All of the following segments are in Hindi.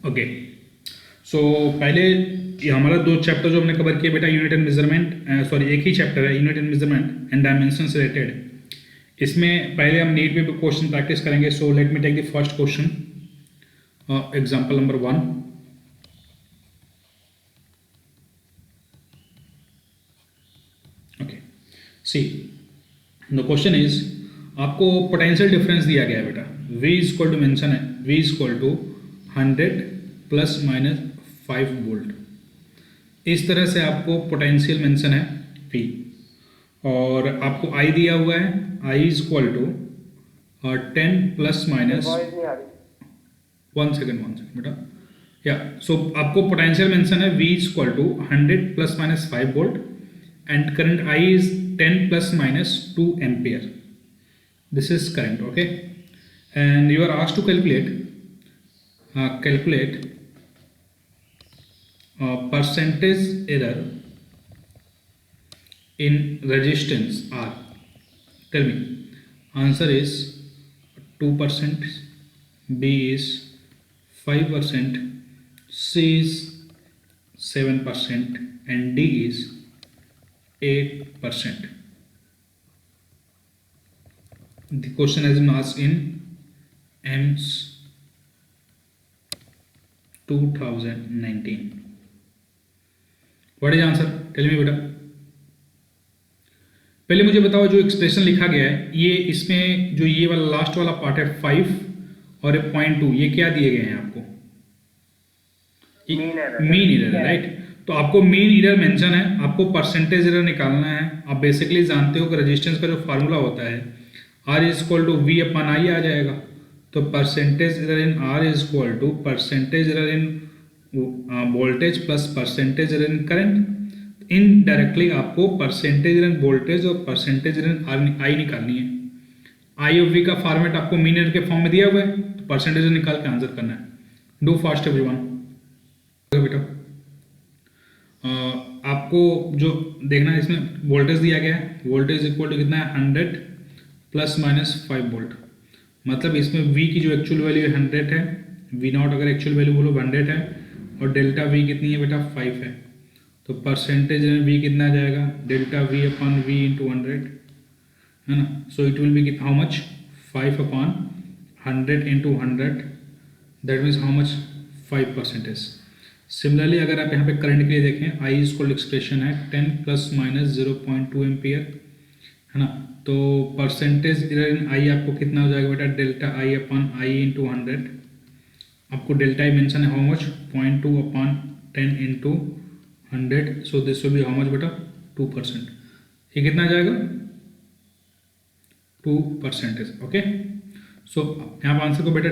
ओके, सो पहले ये हमारा दो चैप्टर जो हमने कवर किया बेटा, यूनिट एंड मेजरमेंट, सॉरी एक ही चैप्टर है, unit and measurement and dimensions related. इसमें पहले हम नीट पे क्वेश्चन प्रैक्टिस करेंगे। So let me take the first question, example number 1। Okay, see the question is, आपको पोटेंशियल डिफरेंस दिया गया है बेटा, V is equal to mention है, V is equal to 100 plus minus 5 volt. इस तरह से आपको पोटेंशियल मेंशन है V, और आपको I दिया हुआ है, I is equal to 10 plus minus, 1 second बेटा, या सो आपको पोटेंशियल मेंशन है V is equal to 100 plus minus 5 volt and current I is 10 plus minus 2 ampere. This is current, okay? And you are asked to calculate percentage error in resistance R. Tell me. Answer is 2%, B is 5%, C is 7%, and D is 8%. The question has been asked in AIMS 2019. What is the answer? Tell me बेटा। पहले मुझे बताओ, जो एक्सप्रेशन लिखा गया है, ये इसमें जो ये वाला लास्ट वाला पार्ट है 5 और 0.2, ये क्या दिए गए हैं आपको? मीन एरर है, राइट? तो आपको मीन एरर मेंशन है, आपको परसेंटेज एरर निकालना है। आप बेसिकली जानते हो कि रेजिस्टेंस का जो फार्मूला होता है R is equal to V upon I आ जाएगा। तो percentage error in R is equal to percentage error in voltage plus percentage error in current. Indirectly आपको परसेंटेज एरर इन वोल्टेज और परसेंटेज एरर इन I निकालनी है। I और V का फॉर्मेट आपको मीन एरर के फॉर्म में दिया हुआ है, तो परसेंटेज एरर निकाल के आंसर करना है। डू फास्ट एवरीवन बेटा। आपको जो देखना है, इसमें वोल्टेज दिया गया है, वोल्टेज इक्वल टू कितना है? 100 प्लस माइनस 5 वोल्ट। मतलब इसमें V की जो एक्चुअल वैल्यू 100 है, V नॉट अगर एक्चुअल वैल्यू बोलो 100 है, और डेल्टा V कितनी है बेटा? 5 है। तो परसेंटेज V कितना आ जाएगा? Delta V upon V into 100, है ना? So it will be how much? 5 upon 100 into 100, that means how much? 5%। Similarly अगर आप यहाँ पे करंट के लिए देखें, I इज इक्वल एक्सप्रेशन है 10 प्लस माइनस 0.2 एम्पियर, है ना? तो परसेंटेज एरर इन I आपको कितना हो जाएगा बेटा? Delta I upon I into 100। आपको डेल्टा I मेंशन है how much? 0.2 upon 10 into 100। So this will B how much बेटा? 2%। ये कितना आ जाएगा? 2%। ओके, सो यहाँ पर आंसर को बेटा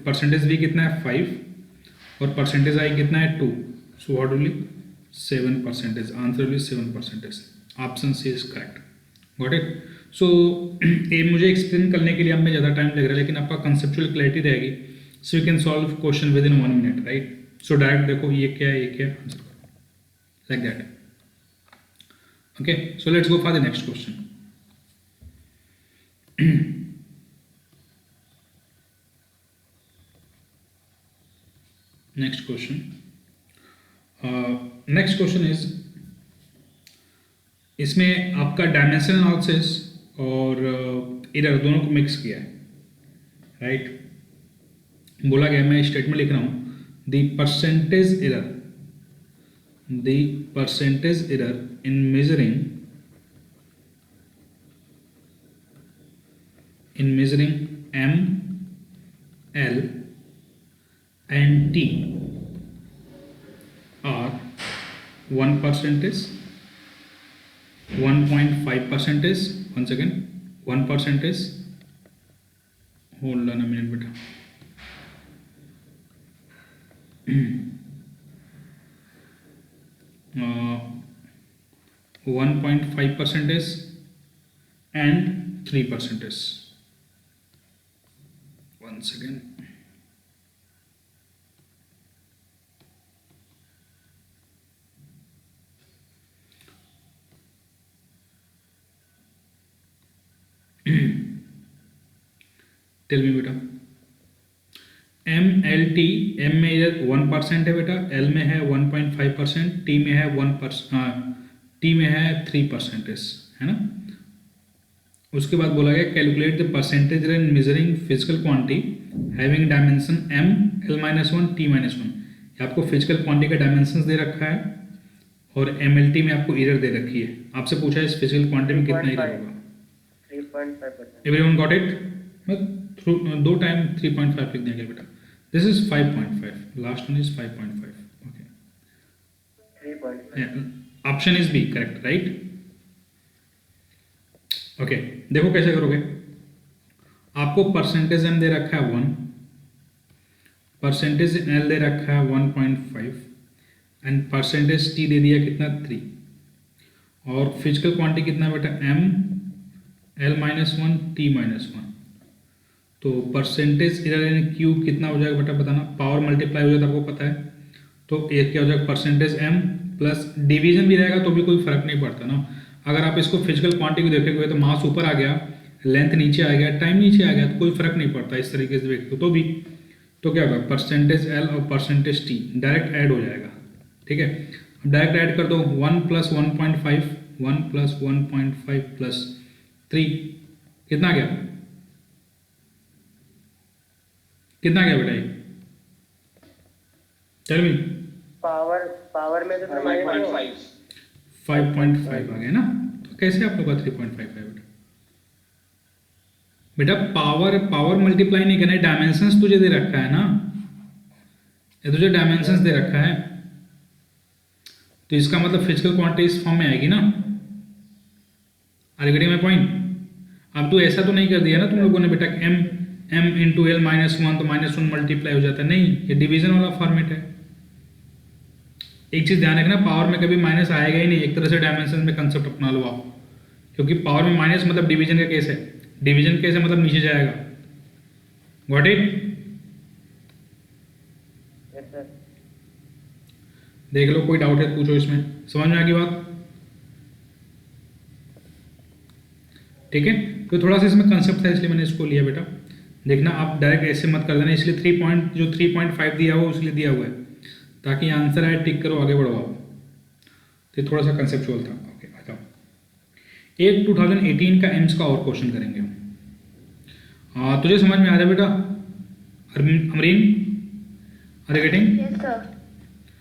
परसेंटेज V कितना है? 5, और परसेंटेज I कितना है? 2। So what will be? 7%। Answer will be 7%। Option C is correct. Got it? So ये मुझे एक्सप्लेन करने के लिए अब में ज़्यादा टाइम लग रहा है, लेकिन आपका कंसेप्चुअल क्लैरिटी रहेगी। So you can solve question with in 1 minute, right? So direct देखो ये क्या है, ये क्या है, आंसर करो like that. Okay, so let's go for the next question. Next question, next question is, इसमें आपका डायमेंशन एनालिसिस और एरर दोनों को मिक्स किया है, राइट? बोला गया, मैं स्टेटमेंट लिख रहा हूँ, the percentage error in measuring M, L and T are 1%, 1.5%, once again 1%, hold on a minute beta, 1.5% and 3%. Once again, tell me beta, MLT, M में इधर 1% है बेटा, L में है 1.5%, T में है 1%, T में है 3%, है ना। उसके बाद बोला गया calculate the percentage in measuring physical quantity having dimension M, L-1, T-1। आपको फिजिकल क्वांटिटी का डायमेंशन दे रखा है और MLT में आपको एरर दे रखी है। आपसे पूछा है इस फिजिकल क्वांटिटी में कितना एरर होगा। 3.5%। Everyone got it. मैं 2 टाइम 3.5 लिख देंगे बेटा। This is 5.5, last one is 5.5। Okay, 3.5। Option is B correct, right. Okay, देखो कैसे करोगे। आपको परसेंटेज एम दे रखा है 1, परसेंटेज एल दे रखा है 1.5 एंड परसेंटेज टी दे दिया कितना 3, और फिजिकल क्वांटिटी कितना बेटा M, L-1, T-1। तो परसेंटेज एरर इन क्यू कितना हो जाएगा बेटा बताना। पावर मल्टीप्लाई हो जाता है, आपको पता है। तो एक क्या हो जाएगा परसेंटेज M प्लस डिवीजन भी रहेगा तो भी कोई फर्क नहीं पड़ता ना। अगर आप इसको फिजिकल क्वांटिटी को देखेंगे तो मास ऊपर आ गया, लेंथ नीचे आ गया, टाइम नीचे आ गया, तो कोई फर्क नहीं पड़ता इस तरीके से देखो तो भी। तो क्या होगा परसेंटेज L और परसेंटेज T डायरेक्ट ऐड हो जाएगा, ठीक है। अब डायरेक्ट ऐड कर दो 1 + 1.5, 1 + 1.5 + 3 कितना गया, कितना गया बेटा ये, चल भी पावर में तो 5.5 आ गया ना। तो कैसे आप लोग का 3.5 है बेटा। बेटा पावर मल्टीप्लाई नहीं करना है, डायमेंशंस तुझे दे रखा है ना, ये तुझे डायमेंशंस दे रखा है, तो इसका मतलब फिजिकल क्वांटिटी इस फॉर्म में आएगी ना। Are you getting my point. अब तो ऐसा तो नहीं कर दिया ना तुम लोगों ने बेटा M × L-1 तो -1 मल्टीप्लाई हो जाता है, नहीं, ये डिवीजन वाला फॉर्मेट है। एक चीज ध्यान रखना, पावर में कभी माइनस आएगा ही नहीं। एक तरह से डायमेंशन में कंसेप्ट अपना लो आप, क्योंकि पावर में माइनस मतलब डिवीजन का केस है, डिवीजन केस है मतलब नीचे जाएगा। Got it. Yes sir. देख लो कोई डाउट है तो पूछो, इसमें समझ में आ गई बात, ठीक है। तो थोड़ा सा इसमें कंसेप्ट था इसलिए मैंने इसको लिया बेटा। देखना आप डायरेक्ट ऐसे मत कर देना, इसलिए 3.5 दिया हुआ इसलिए दिया हुआ है ताकि आंसर आए टिक करो आगे बढ़ो आप। तो थोड़ा सा कंसेप्चुअल था। ओके आ जाओ, एक 2018 का एम्स का और क्वेश्चन करेंगे हम। तुझे समझ में आ रहा है बेटा Amreen, are you getting. Yes sir,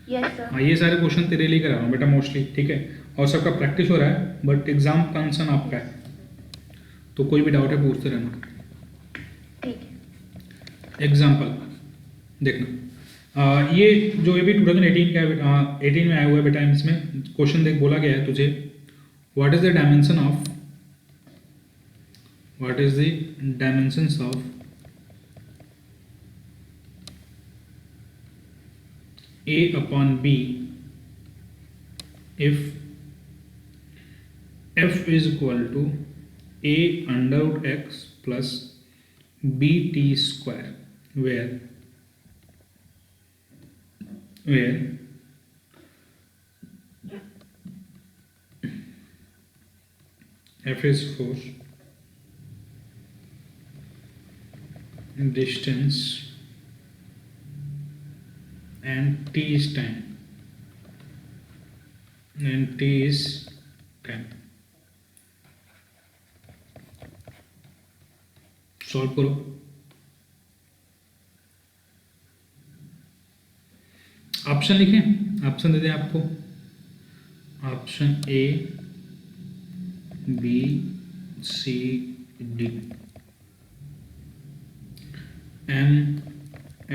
yes sir. हाँ, ये सारे क्वेश्चन तेरे लिए करा रहा हूँ बेटा मोस्टली, ठीक है। और सबका प्रैक्टिस हो रहा है, बट एग्जाम कंसर्न आपका है, तो कोई भी डाउट है पूछते रहना। ठीक है। एग्जाम्पल देखना, ये जो ये भी 2018 का है बेटा, 18 में आया हुआ है बेटा। इसमें क्वेश्चन देख बोला गया है तुझे, what is the dimension of, what is the dimensions of A/B if f is equal to A√x plus BT square, where f is force, distance and t is time, and t is time। Solve करो। ऑप्शन लिखें, ऑप्शन दे दें आपको, option A, B, C, D। M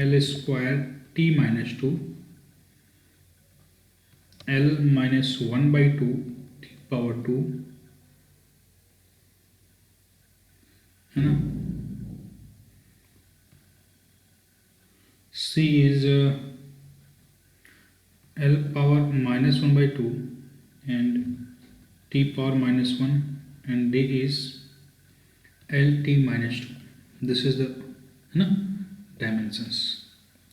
L² T-2 L-1/2 T⁻², है ना। C is L⁻⁻1/2 and T⁻⁻1 and D is LT-2। this is the, है ना, dimensions।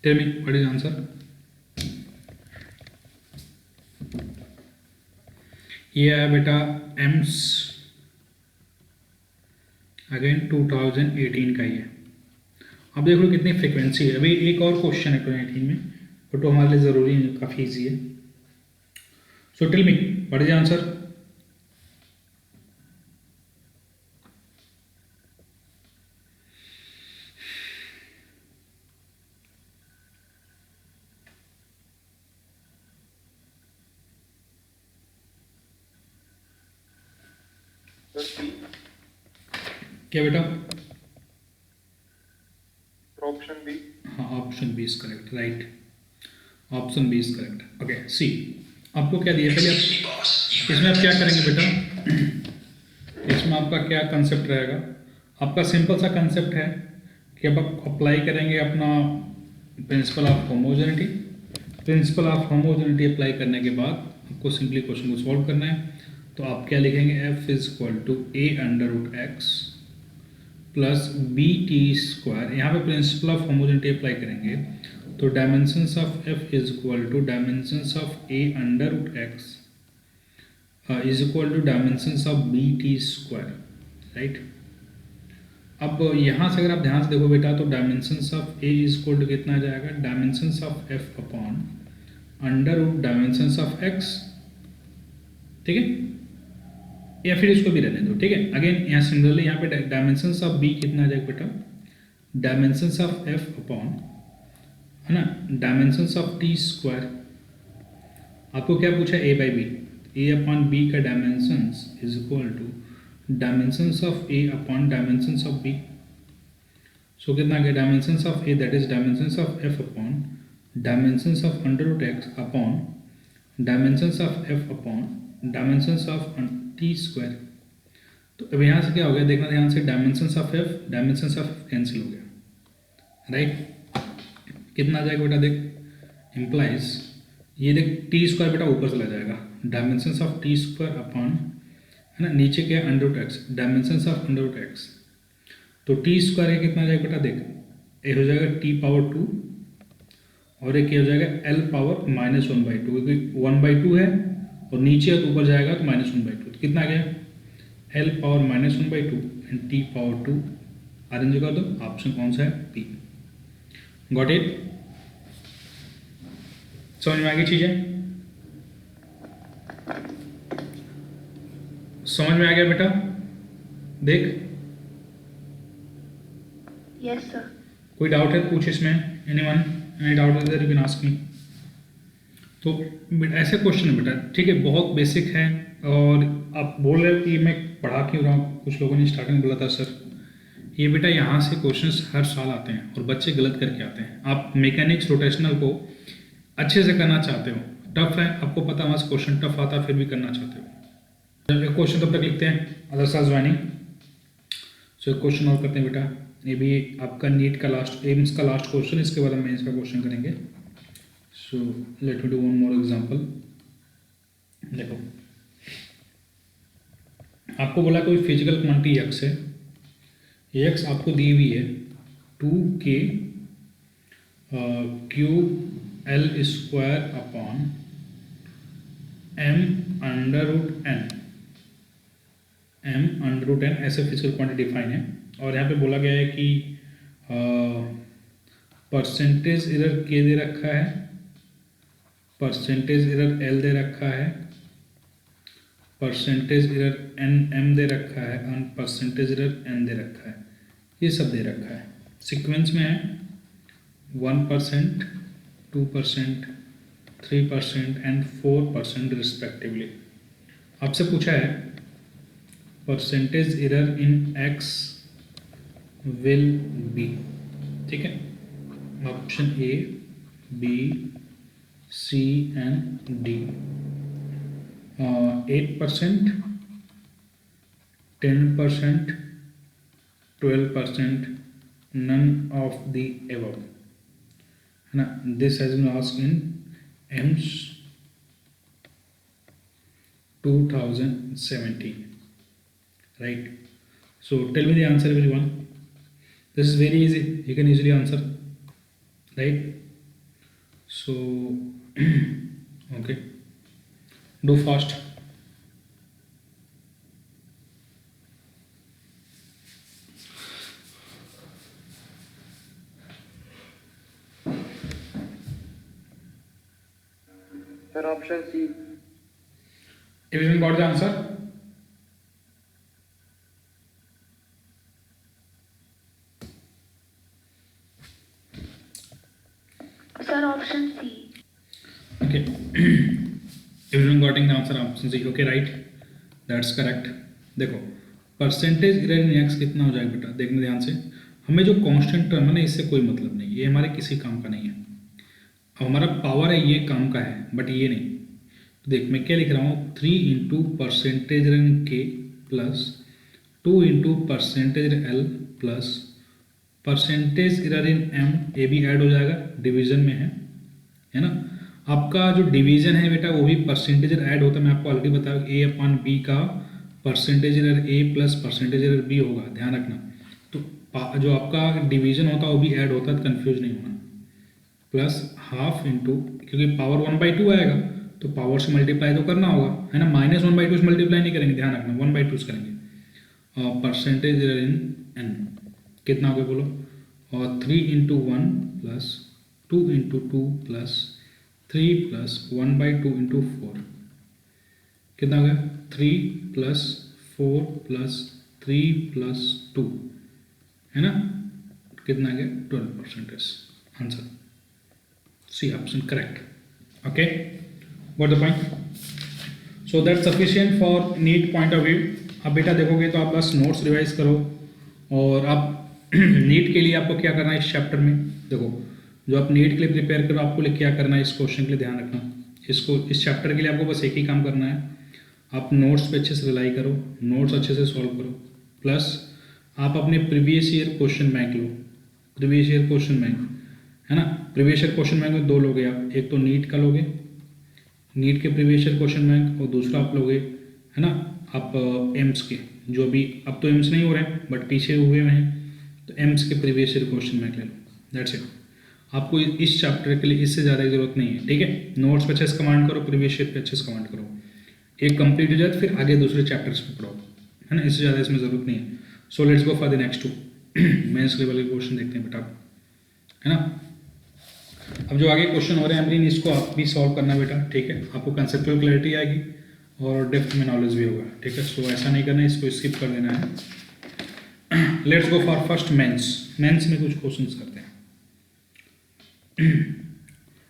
tell me what is answer। ये है बेटा एम्स, अगेन 2018 का ही है। अब देख लो कितनी फ्रिक्वेंसी है। अभी एक और क्वेश्चन है 2018 में, बट वो हमारे लिए ज़रूरी है, काफ़ी ईजी है। So tell me what is answer? क्या बेटा? Option B. हाँ, option B is correct, right, option B is correct. Okay, see आपको क्या दिया पहले आप इसमें आप क्या करेंगे बेटा? इसमें आपका क्या कंसेप्ट रहेगा? आपका सिंपल सा कंसेप्ट है कि अब आप अप्लाई करेंगे अपना principal of homogeneity. Principal of homogeneity apply करने के बाद आपको सिंपली क्वेश्चन को सॉल्व करना है। तो आप क्या लिखेंगे? F is equal to A under root X plus B T square. यहाँ पे प्रिंसिपल ऑफ होमोजेनिटी अप्लाई करेंगे तो dimensions of F is equal to dimensions of A under root X is equal to dimensions of B T square, right. अब यहाँ से अगर आप ध्यान से देखो बेटा तो dimensions of A is equal to कितना आ जाएगा? Dimensions of F upon under root dimensions of X, ठीक है, या फिर इसको भी रहने दो, ठीक है। अगेन यहाँ सिमिलरली यहाँ पे डायमेंशंस ऑफ बी कितना आ जाएगा बेटा? डायमेंशंस ऑफ एफ अपॉन, है ना, डायमेंशंस ऑफ टी स्क्वायर। आपको क्या पूछा? A by B, A upon B का dimensions is equal to dimensions of A upon dimensions of B. So कितना आ गया? Dimensions of A that is dimensions of F upon dimensions of under root X upon dimensions of F upon dimensions of T square. तो अब यहाँ से क्या हो गया? देखना ध्यान से, dimensions of F dimensions of F cancel हो गया, राइट। कितना आ जाएगा बेटा? देख इम्प्लाइज ये देख टी स्क्वायर बेटा ऊपर चला जाएगा, dimensions of T square upon, है ना, नीचे क्या है? Under root X, dimensions of under root X. तो टी स्क्वायर है कितना आ जाएगा बेटा? देख ये हो जाएगा टी पावर 2 और एक ये हो जाएगा एल पावर माइनस 1/2, क्योंकि 1/2 है और नीचे तो ऊपर जाएगा तो माइनस 1/2। तो कितना आ गया? L power minus 1/2 and T power 2 arrange कर दो। ऑप्शन कौन सा है? पी। Got it? समझ में आ गई चीजें? समझ में आ गया बेटा? देख यस सर। कोई डाउट है पूछ इसमें? Anyone any doubt is there you can ask me. तो ऐसे क्वेश्चन है बेटा, ठीक है, बहुत बेसिक है। और आप बोल रहे हो कि मैं पढ़ा क्यों रहा हूँ? कुछ लोगों ने स्टार्टिंग बोला था सर ये बेटा यहाँ से क्वेश्चंस हर साल आते हैं और बच्चे गलत करके आते हैं। आप मैकेनिक्स रोटेशनल को अच्छे से करना चाहते हो, टफ है, आपको पता है वहाँ से क्वेश्चन टफ आता है, फिर भी करना चाहते हो। एक क्वेश्चन तब तक लिखते हैं, अदर साल ज्वाइनिंग। सो एक क्वेश्चन और करते हैं बेटा, ये भी आपका नीट का लास्ट, एम्स का लास्ट क्वेश्चन, इसके बाद हम मेंस का क्वेश्चन करेंगे। So let me do one more example. देखो आपको बोला कोई फिजिकल क्वांटिटी एक्स है, एक्स आपको दी हुई है 2k cube L square upon m under root n, m under root n, ऐसे फिजिकल क्वांटिटी डिफाइन है। और यहाँ पे बोला गया है कि परसेंटेज एरर k दे रखा है, परसेंटेज एरर l दे रखा है, परसेंटेज एरर m दे रखा है और परसेंटेज एरर n दे रखा है। ये सब दे रखा है, सीक्वेंस में है 1%, 2%, 3% एंड 4% रिस्पेक्टिवली। आपसे पूछा है percentage error in x will be, ठीक है, option A, B, C and D. 8%, 10%, 12%, none of the above, है ना। This has been asked in AIMS 2017, right? So tell me the answer everyone. This is very easy, you can easily answer, right? So okay, do fast. Sir option C. Everyone got the answer? Sir, option C. Okay. Everyone got the answer option C. Okay, right? That's correct. देखो परसेंटेज एरर इन एक्स कितना हो जाएगा बेटा, देखने ध्यान से। हमें जो कांस्टेंट टर्म है ना, इससे कोई मतलब नहीं, ये हमारे किसी काम का नहीं है। अब हमारा पावर है, ये काम का है, बट ये नहीं। तो देख मैं क्या लिख रहा हूँ, 3 into percentage error in K plus 2 into percentage L plus percentage error in M, ये भी ऐड हो जाएगा, डिवीजन में है ना। आपका जो डिवीजन है बेटा, वो भी परसेंटेज ऐड होता है। मैं आपको ऑलरेडी बताया ए अपॉन बी का परसेंटेज एरर ए प्लस परसेंटेज एरर बी होगा, ध्यान रखना। तो जो आपका डिवीजन होता है वो भी ऐड होता है, कंफ्यूज नहीं होना। प्लस हाफ इंटू, क्योंकि पावर 1/2 आएगा तो पावर से मल्टीप्लाई तो करना होगा, है ना। -1/2 से मल्टीप्लाई नहीं करेंगे, ध्यान रखना, 1/2 से करेंगे। और परसेंटेज एरर इन एन कितना हो गया बोलो, और 3 into 1 plus 2 into 2 plus 3 plus 1/2 into 4 कितना हो गया, 3 प्लस 4 प्लस 3 प्लस 2, है ना, कितना गया 12%। Answer C option correct. Okay, got the point. So that sufficient for NEET point of view. अब बेटा देखोगे तो आप बस नोट्स रिवाइज करो, और आप नीट के लिए आपको क्या करना है इस चैप्टर में, देखो जो आप नीट के लिए प्रिपेयर करो, आपको क्या करना है इस क्वेश्चन के लिए ध्यान रखना। इस चैप्टर के लिए आपको बस एक ही काम करना है, आप नोट्स पे अच्छे से रिलाई करो, नोट्स अच्छे से सॉल्व करो, प्लस आप अपने प्रीवियस ईयर क्वेश्चन बैंक लो, प्रीवियस ईयर क्वेश्चन बैंक, है ना। प्रीवियस ईयर क्वेश्चन बैंक में 2 लोगे आप, एक तो नीट का लोगे, नीट के प्रीवियस ईयर क्वेश्चन बैंक, और दूसरा आप लोगे, है ना, आप एम्स के, जो अभी अब तो एम्स नहीं हो रहे हैं बट पीछे हुए हैं, तो एम्स के प्रीवियस ईयर क्वेश्चन बैंक ले लो, दैट्स इट। आपको इस चैप्टर के लिए इससे ज़्यादा की जरूरत नहीं है, ठीक है। नोट्स पे अच्छे से कमांड करो, प्रीवियस ईयर पे अच्छे से कमांड करो, एक कंप्लीट हो जाए फिर आगे दूसरे चैप्टर्स पे पढ़ो, है ना, इससे ज़्यादा इसमें ज़रूरत नहीं है। So let's go for the next 2 mains level के क्वेश्चन देखते हैं बेटा, है ना। अब जो आगे क्वेश्चन हो रहे हैं अमरीन, इसको आप भी सॉल्व करना बेटा, ठीक है। आपको कंसेप्चुअल क्लैरिटी आएगी और डेप्थ में नॉलेज भी होगा, ठीक है। सो ऐसा नहीं करना है, इसको स्किप कर देना है। Let's go for first mains में कुछ क्वेश्चंस करते हैं।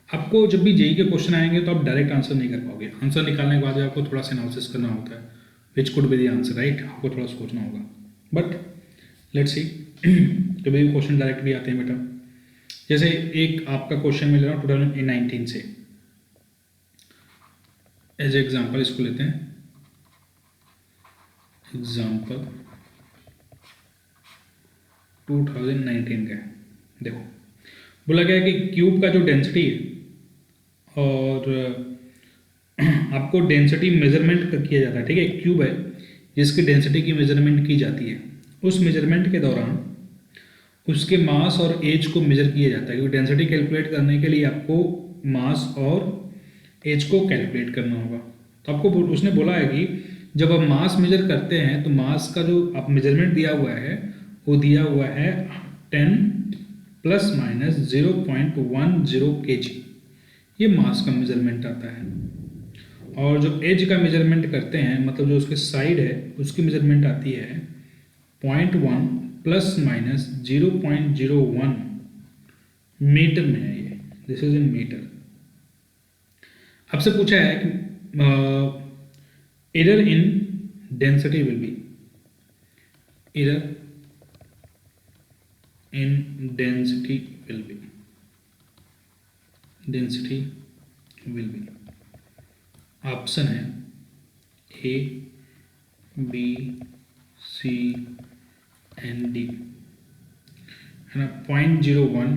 आपको जब भी जेई के क्वेश्चन आएंगे तो आप डायरेक्ट आंसर नहीं कर पाओगे, आंसर निकालने के बाद आपको थोड़ा सा एनालिसिस करना होता है, which could be the answer, right. आपको थोड़ा सोचना होगा, बट लेट्स सी। कभी भी क्वेश्चन डायरेक्ट भी आते हैं बेटा, जैसे एक आपका क्वेश्चन मैं ले रहा हूँ 2019 से, एज एग्जाम्पल इसको लेते हैं, एग्जाम्पल 2019 का है। देखो बोला गया है कि क्यूब का जो डेंसिटी है, और आपको डेंसिटी मेजरमेंट किया जाता है, ठीक है। क्यूब है जिसकी डेंसिटी की मेजरमेंट की जाती है, उस मेजरमेंट के दौरान उसके मास और एज को मेजर किया जाता है, क्योंकि डेंसिटी कैलकुलेट करने के लिए आपको मास और एज को कैलकुलेट करना होगा। तो आपको उसने बोला है कि जब आप मास मेजर करते हैं तो मास का जो आप मेजरमेंट दिया हुआ है वो दिया हुआ है 10 ± 0.10 kg, ये मास का मेजरमेंट आता है। और जो एज का मेजरमेंट करते हैं, मतलब जो उसके साइड है उसकी मेजरमेंट आती है 0.1 ± 0.01 मीटर में है ये, दिस इज इन मीटर। आपसे पूछा है कि error in density will be, error in density will be, density will be, option है A B C and D, है ना। 0.01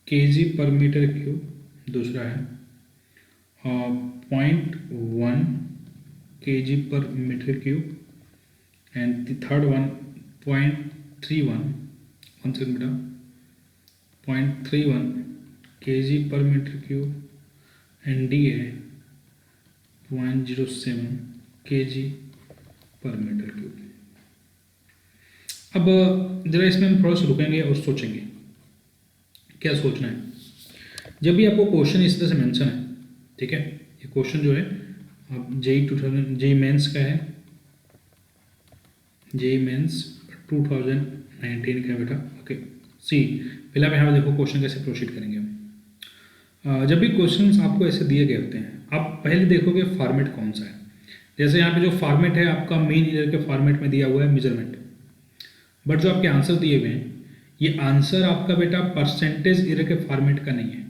kg पर मीटर क्यूब, दूसरा है 0.1 kg पर metre cube, and the third one 0.31, one second बेटा, 0.31 kg पर मीटर क्यूब, एंड डी है 0.07 kg पर मीटर क्यूब। अब जरा इसमें हम थोड़ा सा रुकेंगे और सोचेंगे क्या सोचना है। जब भी आपको क्वेश्चन इस तरह से मेंशन है ठीक है, ये क्वेश्चन जो है अब जेई मेंस का है, जेई मेंस 2019 का है बेटा। ओके सी, पहले आप यहाँ पे देखो क्वेश्चन कैसे प्रोसीड करेंगे हम। जब भी क्वेश्चंस आपको ऐसे दिए गए होते हैं, आप पहले देखोगे फॉर्मेट कौन सा है। जैसे यहाँ पे जो फॉर्मेट है आपका मेन ईयर के फॉर्मेट में दिया हुआ है मेजरमेंट, बट जो आपके आंसर दिए हुए हैं ये आंसर आपका बेटा परसेंटेज एरर के फॉर्मेट का नहीं है,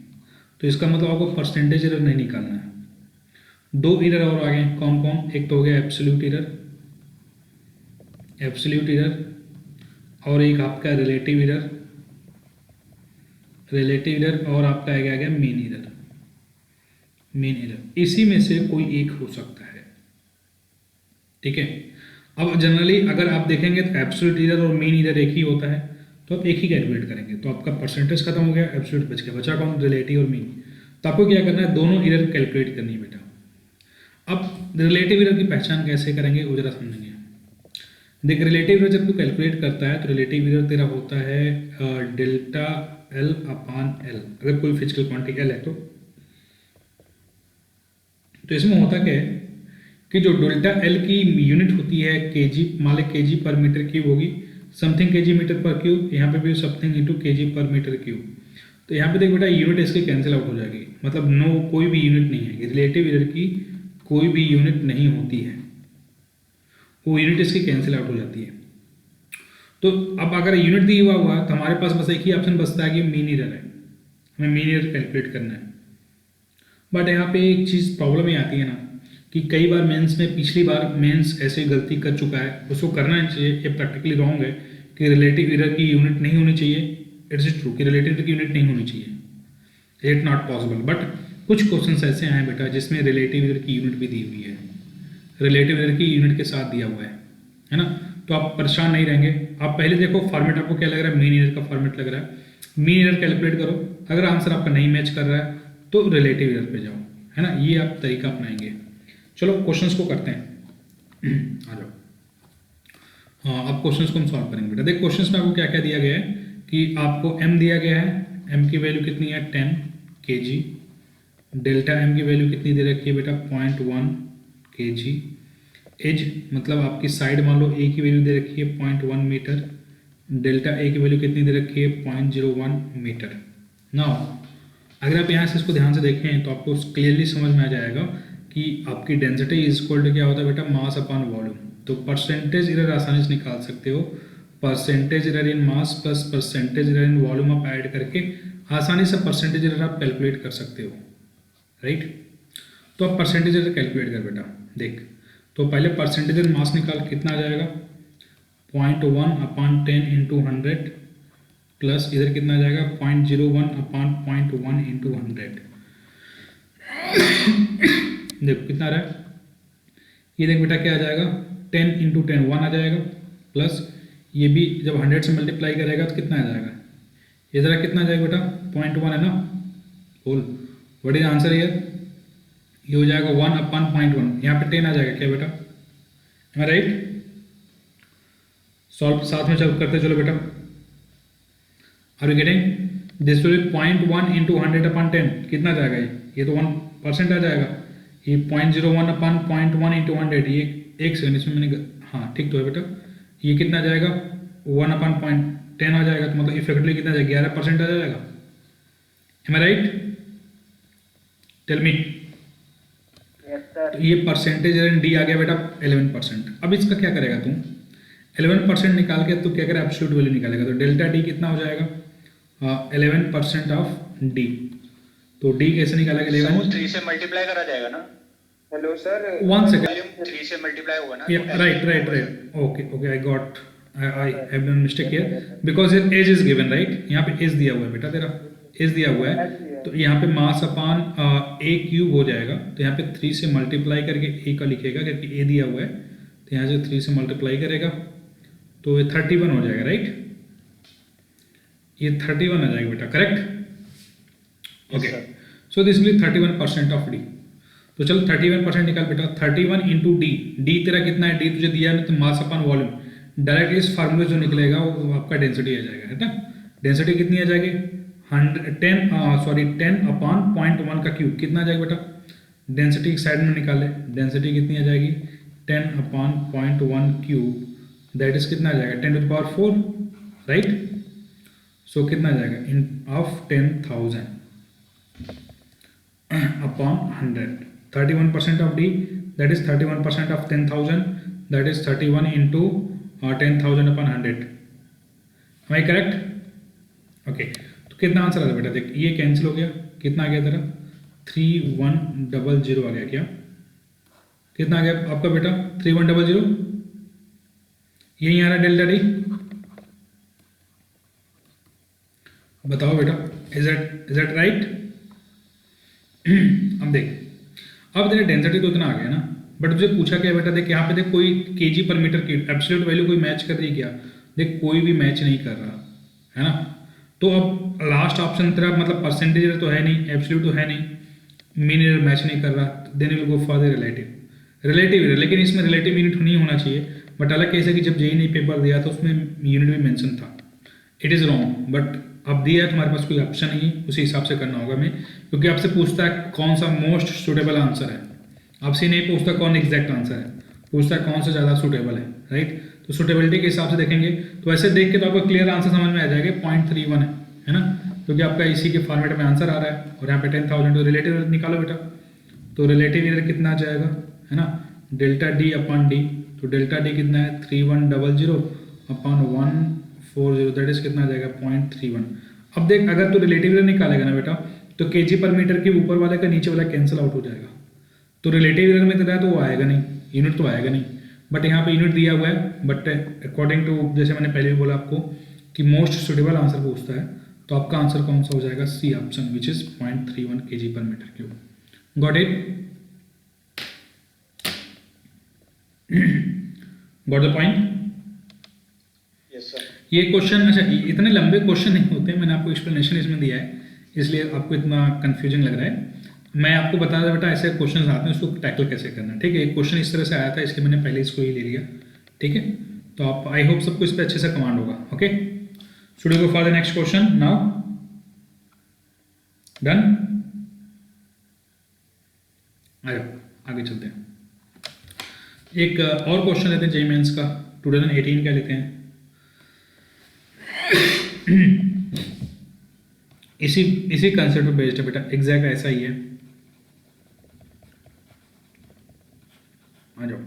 तो इसका मतलब आपको परसेंटेज एरर नहीं निकालना है। दो एरर और आ गए, कौन कौन, एक तो हो गया एब्सोल्यूट एरर, एब्सोल्यूट एरर, और एक आपका रिलेटिव एरर, रिलेटिव एरर, और आपका आ गया मेन एरर, मेन एरर। इसी में से कोई एक हो सकता है, ठीक है। अब जनरली अगर आप देखेंगे तो एब्सोल्यूट एरर और मेन एरर एक ही होता है, तो आप एक ही कैलकुलेट करेंगे, तो आपका परसेंटेज खत्म हो गया, एब्सोल्यूट बच गया, बचा कौन, रिलेटिव और मीन। तो आपको क्या करना है, दोनों एरर कैलकुलेट करनी है बेटा। अब रिलेटिव एरर की पहचान कैसे करेंगे वो जरा समझेंगे। देख, रिलेटिव एरर जब तू कैलकुलेट करता है तो रिलेटिव एरर तेरा होता है डेल्टा एल अपान एल, अगर कोई फिजिकल क्वांटिटी एल है तो इसमें होता क्या है कि जो डेल्टा एल की यूनिट होती है केजी, मान ले केजी पर मीटर क्यूब होगी, समथिंग केजी मीटर पर क्यूब, यहाँ पे भी समथिंग इंटू केजी पर मीटर क्यूब। तो यहाँ पे देख बेटा यूनिट इसकी कैंसिल आउट हो जाएगी, मतलब नो, कोई भी यूनिट नहीं है, रिलेटिव एरर की कोई भी यूनिट नहीं होती है, वो यूनिट इसकी कैंसिल आउट हो जाती है। तो अब अगर यूनिट दी हुआ तो हमारे पास बस एक ही ऑप्शन बचता है कि मीन एरर है, हमें मीन एरर कैलकुलेट करना है। बट यहाँ पे एक चीज़ प्रॉब्लम ये आती है ना कि कई बार मेंस में, पिछली बार मेंस ऐसे गलती कर चुका है, उसको करना नहीं चाहिए, ये प्रैक्टिकली रॉन्ग है कि रिलेटिव एरर की यूनिट नहीं होनी चाहिए। इट्स इज ट्रू कि रिलेटिव एरर की यूनिट नहीं होनी चाहिए, इट नॉट पॉसिबल। बट कुछ क्वेश्चन ऐसे हैं बेटा जिसमें रिलेटिव एरर की यूनिट भी दी हुई है, रिलेटिव एरर की यूनिट के साथ दिया हुआ है ना, तो आप परेशान नहीं रहेंगे। आप पहले देखो फॉर्मेट आपको क्या लग रहा है, मीन एरर का फॉर्मेट लग रहा है, मीन एरर कैलकुलेट करो, अगर आंसर आपका नहीं मैच कर रहा है तो रिलेटिव एरर पे जाओ, है ना, ये आप तरीका अपनाएंगे। चलो क्वेश्चंस को करते हैं, आ जाओ। हाँ, अब क्वेश्चंस को हम सॉल्व करेंगे बेटा। देख, क्वेश्चंस में आपको क्या क्या दिया गया है कि आपको m दिया गया है, m की वैल्यू कितनी है 10 kg, डेल्टा m की वैल्यू कितनी दे रखी है बेटा 0.1 kg, एज मतलब आपकी साइड मान लो a की वैल्यू दे रखी है 0.1 मीटर, डेल्टा a की वैल्यू कितनी दे रखी है 0.01 मीटर। नाउ अगर आप यहाँ से इसको ध्यान से देखें तो आपको क्लियरली समझ में आ जाएगा कि आपकी डेंसिटी इज इक्वल टू क्या होता है बेटा, मास अपॉन वॉल्यूम। तो परसेंटेज एरर आसानी से निकाल सकते हो, percentage error in mass plus percentage error in volume आप ऐड करके आसानी से परसेंटेज एरर आप कैलकुलेट कर सकते हो, राइट। तो आप परसेंटेज एरर कैलकुलेट कर बेटा। देख, तो पहले परसेंटेज एरर मास निकाल, कितना आ जाएगा 0.1 अपॉन 10 इंटू 100 प्लस इधर कितना आ जाएगा 0.01 अपॉन 0.1 इंटू 100। देखो कितना आ रहा है, ये देख बेटा क्या आ जाएगा 10 इंटू 10 1 आ जाएगा, प्लस ये भी जब 100 से मल्टीप्लाई करेगा तो कितना आ जाएगा, ये ज़रा कितना आ जाएगा बेटा 0.1 है ना, बोल व्हाट इज आंसर हियर, ये हो जाएगा 1 अपॉन 0.1, यहाँ पे 10 आ जाएगा क्या बेटा, एम आई राइट। सॉल्व साथ में करते चलो बेटा। Are you getting, this will be 0.1 into 100 upon 10, कितना जाएगा ये तो 1% आ जाएगा, ये 0.01 अपॉन 0.1 इंटू 100, ये एक सेकंड इसमें मैंने, हाँ ठीक तो है बेटा, ये कितना जाएगा 1 अपॉन 0.10 आ जाएगा, तो मतलब इफेक्टिवली कितना जाएगा 11% आ जाएगा, एम आई राइट, टेल मी। तो ये परसेंटेज डी आ गया बेटा 11%। अब इसका क्या करेगा तुम, 11% निकाल के तो क्या करेगा एब्सोल्यूट वैल्यू निकालेगा, तो डेल्टा डी कितना हो जाएगा 11% ऑफ डी। तो डी कैसे निकालेगा 11, 3 से मल्टीप्लाई करा जाएगा ना। हेलो सर, 1 सेकंड, वॉल्यूम 3 से मल्टीप्लाई होगा ना। Right, okay I got, I have done mistake here because edge is given, right, यहाँ पे एज दिया हुआ है बेटा, तेरा एज दिया हुआ है, तो यहाँ पे मास अपॉन ए क्यूब हो जाएगा, तो यहाँ पे 3 से मल्टीप्लाई करके ए का लिखेगा क्योंकि ए दिया हुआ है, तो यहाँ से 3 से मल्टीप्लाई करेगा तो ये 31 हो जाएगा, राइट, ये 31 आ जाएगा बेटा, correct, okay. So this will 31% of D. तो चलो 31% निकाल बेटा, 31 इंटू डी, डी तेरा कितना है, डी तुझे दिया है तो मास अपॉन वॉल्यूम, डायरेक्टली इस फार्मूले जो निकलेगा वो आपका डेंसिटी आ जाएगा, है ना। डेंसिटी कितनी आ जाएगी 10 अपॉन 0.1 का क्यूब, कितना आ जाएगा बेटा डेंसिटी साइड में निकाले, डेंसिटी कितनी आ जाएगी 10/0.1 क्यूब, दैट इज कितना आ जाएगा 10⁴ राइट। सो कितना आ जाएगा in of 10,000 upon 100, 31% of D that is 31% of 10,000 that is 31 into 10,000 upon 100। Am I correct? Okay, तो कितना आंसर आ गया बेटा, देख ये कैंसिल हो गया, कितना आ गया तेरा 3100 आ गया। क्या कितना आ गया आपका बेटा 3100, यही आ रहा डेल्टा डी, बताओ बेटा इज दैट राइट? अब देख, अब तेरा डेंसिटी तो इतना आ गया ना, बट तुझे पूछा क्या बेटा, देख यहाँ पे देख कोई केजी पर मीटर की एब्सोल्यूट वैल्यू कोई मैच कर रही है क्या, देख कोई भी मैच नहीं कर रहा है ना। तो अब लास्ट ऑप्शन तेरा मतलब परसेंटेज तो है नहीं, एब्सोल्यूट तो है नहीं, मीन एरर मैच नहीं कर रहा, then will go for the relative error. लेकिन इसमें रिलेटिव यूनिट नहीं होना चाहिए, बट अलग कैसे कि जब जेई ने पेपर दिया तो उसमें यूनिट भी मेंशन था। इट इज़ रॉन्ग, बट अब दिया है तुम्हारे पास कोई ऑप्शन नहीं, उसी हिसाब से करना होगा मैं, क्योंकि आपसे पूछता है कौन सा मोस्ट सुटेबल आंसर है, आपसे नहीं पूछता कौन एग्जैक्ट आंसर है, पूछता है कौन सा ज़्यादा सुटेबल है, राइट। तो सुटेबिलिटी के हिसाब से देखेंगे, तो ऐसे देख के तो आपको क्लियर आंसर समझ में आ जाएगा 0.31 है ना, क्योंकि आपका इसी के फॉर्मेट में आंसर आ रहा है, और यहाँ पे 10,000 तो रिलेटिव एरर निकालो बेटा, तो रिलेटिव एरर कितना आ जाएगा है ना, डेल्टा डी अपॉन डी, तो डेल्टा डी कितना है 3100 अपॉन 140, दैट इज कितना आ जाएगा 0.31। अब देख अगर तू रिलेटिव एरर निकालेगा ना बेटा, तो केजी पर मीटर के ऊपर वाले का नीचे वाला कैंसिल आउट हो जाएगा, तो रिलेटिव एरर में तेरा तो वो आएगा नहीं, यूनिट तो आएगा नहीं, बट यहाँ पे यूनिट दिया हुआ है, बट अकॉर्डिंग टू जैसे मैंने पहले भी बोला आपको कि मोस्ट सुटेबल आंसर पूछता है, तो आपका आंसर कौन सा हो जाएगा, C option which is 0.31 KG पर metre cube. Got it? Got the point? Yes sir. ये क्वेश्चन, अच्छा इतने लंबे क्वेश्चन नहीं होते, मैंने आपको एक्सप्लेनेशन इसमें दिया है, इसलिए आपको इतना कंफ्यूजिंग लग रहा है। मैं आपको बता दें बेटा ऐसे क्वेश्चन आते हैं उसको टैकल कैसे करना है, ठीक है। एक क्वेश्चन इस तरह से आया था, इसलिए मैंने पहले इसको ही ले लिया, ठीक है। तो आप आई होप सबको इस पर अच्छे से कमांड होगा। Okay, should we go for the next question now? Done, आ जाओ आगे चलते हैं। एक और क्वेश्चन लेते हैं जेईई मेंस का 2018 का लेते हैं। इसी कंसेप्ट पे बेस्ड है बेटा, एग्जैक्ट ऐसा ही है। आ जाओ,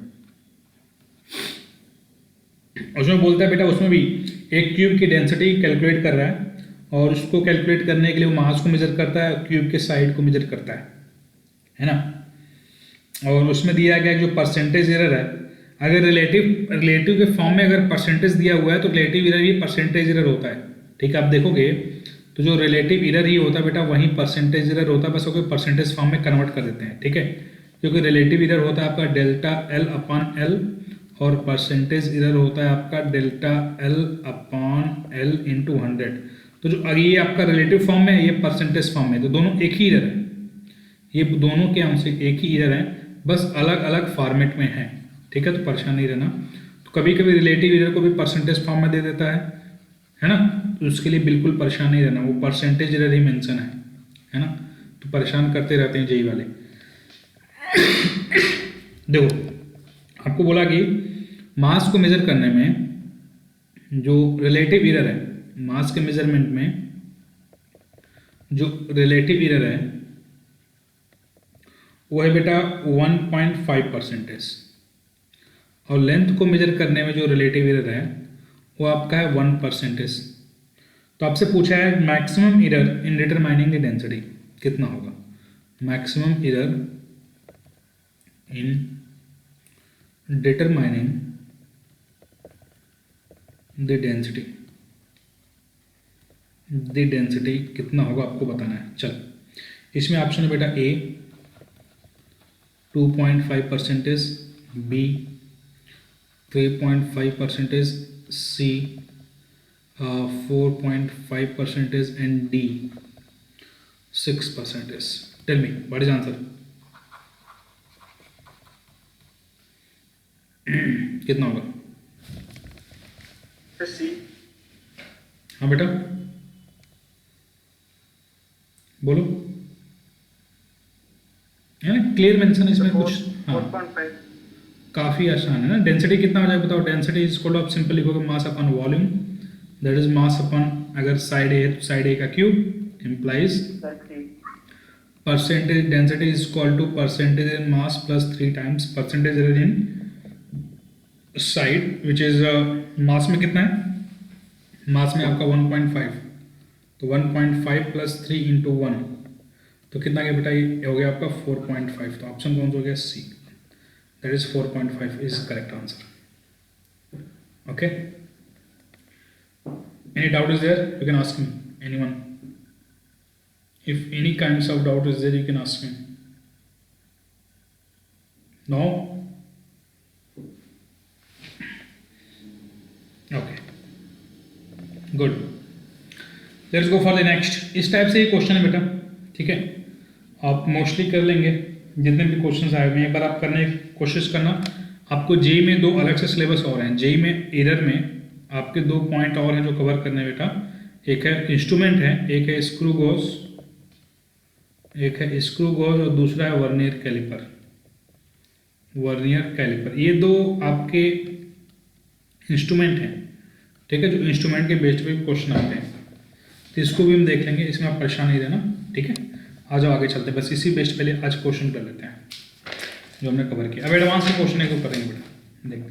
उसमें बोलता है बेटा, उसमें भी एक क्यूब की डेंसिटी कैलकुलेट कर रहा है, और उसको कैलकुलेट करने के लिए वो मास को मेजर करता है, क्यूब के साइड को मेजर करता है ना। और उसमें दिया गया जो परसेंटेज एरर है, अगर रिलेटिव के फॉर्म में अगर परसेंटेज दिया हुआ है तो रिलेटिव एरर ही परसेंटेज एरर होता है, ठीक है। आप देखोगे तो जो रिलेटिव एरर ही होता है बेटा वहीं परसेंटेज एरर होता है, बस वो परसेंटेज फॉर्म में कन्वर्ट कर देते हैं, ठीक है। क्योंकि रिलेटिव एरर होता है आपका डेल्टा एल अपॉन एल, और परसेंटेज एरर होता है आपका delta L upon L into 100। तो जो ये आपका रिलेटिव फॉर्म में है, ये परसेंटेज फॉर्म में, तो दोनों एक ही एरर है, ये दोनों के अंश एक ही एरर है, बस अलग अलग फॉर्मेट में है, ठीक है। तो परेशान नहीं रहना। तो कभी कभी रिलेटिव एरर को भी परसेंटेज फॉर्म में दे देता है ना, तो उसके लिए बिल्कुल परेशान नहीं रहना, वो परसेंटेज एरर ही मेंशन है ना। तो परेशान करते रहते हैं जेईई वाले। देखो आपको बोला कि मास को मेजर करने में जो रिलेटिव एरर है, मास के मेजरमेंट में जो रिलेटिव एरर है वो है बेटा 1.5%, और लेंथ को मेजर करने में जो रिलेटिव एरर है वो आपका है 1%। तो आपसे पूछा है maximum error in determining the density कितना होगा, maximum error in determining the density कितना होगा आपको बताना है। चल, इसमें ऑप्शन है बेटा A 2.5%, B 3.5%, C 4.5% and D 6%। Tell me what is answer? कितना होगा? सी। हाँ बेटा बोलो, है ना? क्लियर मेंशन है इसमें कुछ। हाँ 4.5 काफ़ी आसान है ना। डेंसिटी कितना हो जाएगा बताओ। डेंसिटी इज इक्वल टू, आप सिंपल लिखोगे mass upon volume, that is mass upon, अगर साइड ए तो साइड ए का cube implies sir 3 percentage density is equal to percentage in mass plus 3 times percentage in side, which is mass में कितना है, मास में आपका 1.5, तो 1.5 प्लस 3 इंटू 1, तो कितना क्या बेटा, ये हो गया आपका 4.5। तो ऑप्शन कौन सा हो गया, C, that is 4.5 is correct answer. Okay, any doubt is there, you can ask me, anyone, if any kinds of doubt is there you can ask me. No? Okay, good, let's go for the next। इस टाइप से ये क्वेश्चन है बेटा, ठीक है, आप मोस्टली कर लेंगे जितने भी क्वेश्चंस आए हुए हैं। एक बार आप करने की कोशिश करना। आपको जेई में 2 अलग से सिलेबस और हैं। जेई में एरर में आपके 2 पॉइंट और हैं जो कवर करने बेटा। एक है इंस्ट्रूमेंट है, एक है स्क्रू गोज, एक है स्क्रू गोज और दूसरा है वर्नियर कैलिपर। वर्नियर कैलिपर, ये 2 आपके इंस्ट्रूमेंट हैं, ठीक है, जो इंस्ट्रूमेंट के बेस्ड पे क्वेश्चन आते हैं। तो इसको भी हम देख लेंगे, इसमें आप परेशान नहीं रहना, ठीक है। आ जाओ आगे चलते हैं, बस इसी बेस्ड पहले आज क्वेश्चन कर लेते हैं जो हमने कवर किया। अब एडवांस के क्वेश्चन को करेंगे बेटा, देखते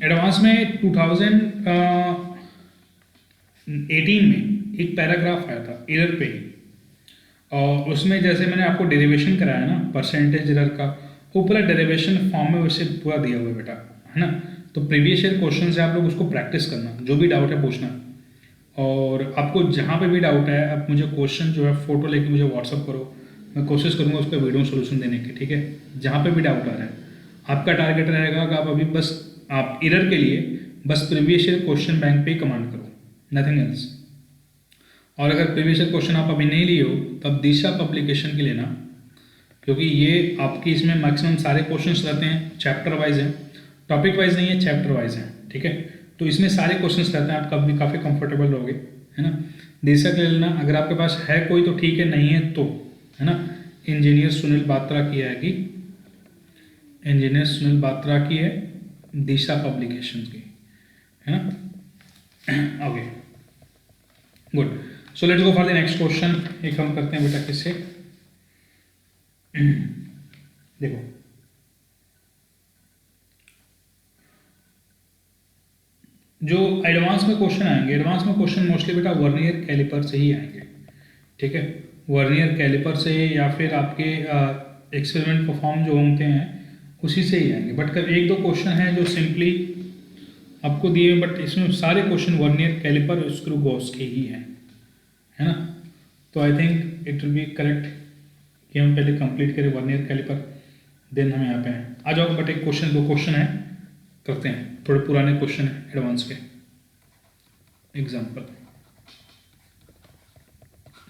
एडवांस में 2018 में एक पैराग्राफ आया था एरर पे, और उसमें जैसे मैंने आपको डेरिवेशन कराया ना परसेंटेज एरर का, वो पूरा डेरिवेशन फॉर्म में वैसे पूरा दिया हुआ है बेटा, है ना। तो प्रीवियस ईयर क्वेश्चन से आप लोग उसको प्रैक्टिस करना, जो भी डाउट है पूछना, और आपको जहाँ पे भी डाउट है आप मुझे क्वेश्चन जो है फोटो लेके मुझे व्हाट्सअप करो, मैं कोशिश करूँगा उसका वीडियो सोल्यूशन देने की, ठीक है। जहाँ पे भी डाउट आ रहा है, आपका टारगेट रहेगा कि आप अभी बस आप एरर के लिए बस प्रीवियस ईयर क्वेश्चन बैंक पे ही कमांड करो, नथिंग एल्स। और अगर प्रीवियस ईयर क्वेश्चन आप अभी नहीं लिए हो तब दिशा पब्लिकेशन की लेना, क्योंकि ये आपकी इसमें मैक्सिमम सारे क्वेश्चंस रहते हैं, चैप्टर वाइज हैं, टॉपिक वाइज नहीं है, चैप्टर वाइज हैं, ठीक है। तो इसमें सारे क्वेश्चंस रहते हैं, आप कभी काफ़ी कंफर्टेबल रहोगे, है ना। दिशा के लेना, अगर आपके पास है कोई तो ठीक है, नहीं है तो, है ना। इंजीनियर सुनील बात्रा की आएगी, इंजीनियर सुनील बात्रा की है, दिशा पब्लिकेशन की, है ना। Okay good, so let's go for the next question. एक हम करते हैं बेटा किससे, देखो जो एडवांस में क्वेश्चन आएंगे, एडवांस में क्वेश्चन मोस्टली बेटा वर्नियर कैलिपर से ही आएंगे, ठीक है। वर्नियर कैलिपर से या फिर आपके एक्सपेरिमेंट परफॉर्म जो होते हैं उसी से ही आएंगे। बट एक दो क्वेश्चन हैं जो सिंपली आपको दिए, बट इसमें सारे क्वेश्चन वर्नियर कैलिपर और स्क्रू गॉस के ही हैं, है ना। तो I think it will be correct कि हम पहले कंप्लीट करें वर्नियर कैलिपर, देन हम यहाँ पे हैं। आ जाओ, बट एक क्वेश्चन 2 क्वेश्चन है करते हैं, थोड़े पुराने क्वेश्चन है एडवांस के। एग्जाम्पल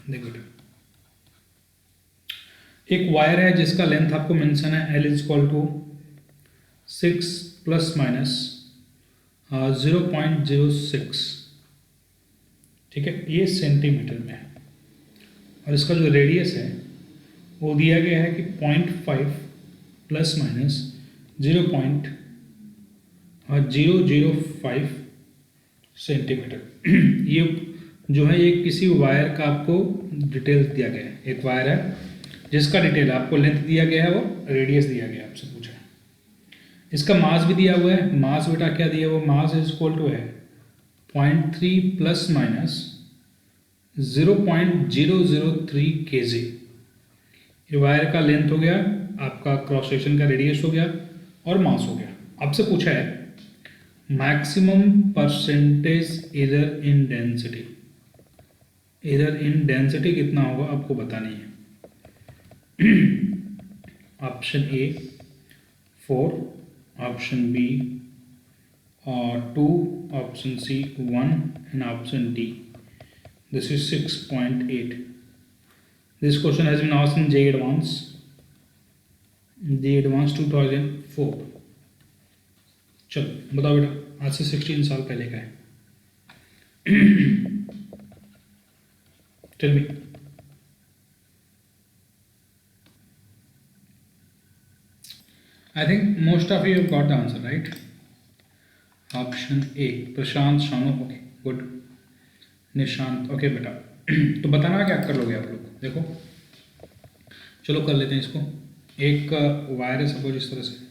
देखो, एक वायर है जिसका लेंथ आपको मेंशन है L equal to 6 plus minus 0.06, ठीक है, ये सेंटीमीटर में है, और इसका जो रेडियस है वो दिया गया है कि 0.5 प्लस माइनस 0.005 सेंटीमीटर। ये जो है ये किसी वायर का आपको डिटेल्स दिया गया है। एक वायर है जिसका डिटेल आपको लेंथ दिया गया है, वो रेडियस दिया गया है, आपसे पूछा है। इसका मास भी दिया हुआ है। मास बेटा क्या दिया हुआ, मास इज इक्वल टू है 0.3 प्लस माइनस 0.003 kg। ये वायर का लेंथ हो गया, आपका क्रॉस सेक्शन का रेडियस हो गया, और मास हो गया। आपसे पूछा है maximum percentage error in density. Error in density कितना होगा आपको बतानी है। Option A 4, option B 2, option C 1 and option D this is 6.8। This question has been asked in JEE Advanced 2004। चलो बताओ बेटा, आज से 16 साल पहले का है। Tell me. I think most of you got the answer right. Option A Prashant Shanu. Okay good. Nishant. Okay बेटा. तो बताना क्या कर लोगे आप लोग. देखो चलो कर लेते हैं इसको. एक वायर है सपोज इस तरह से.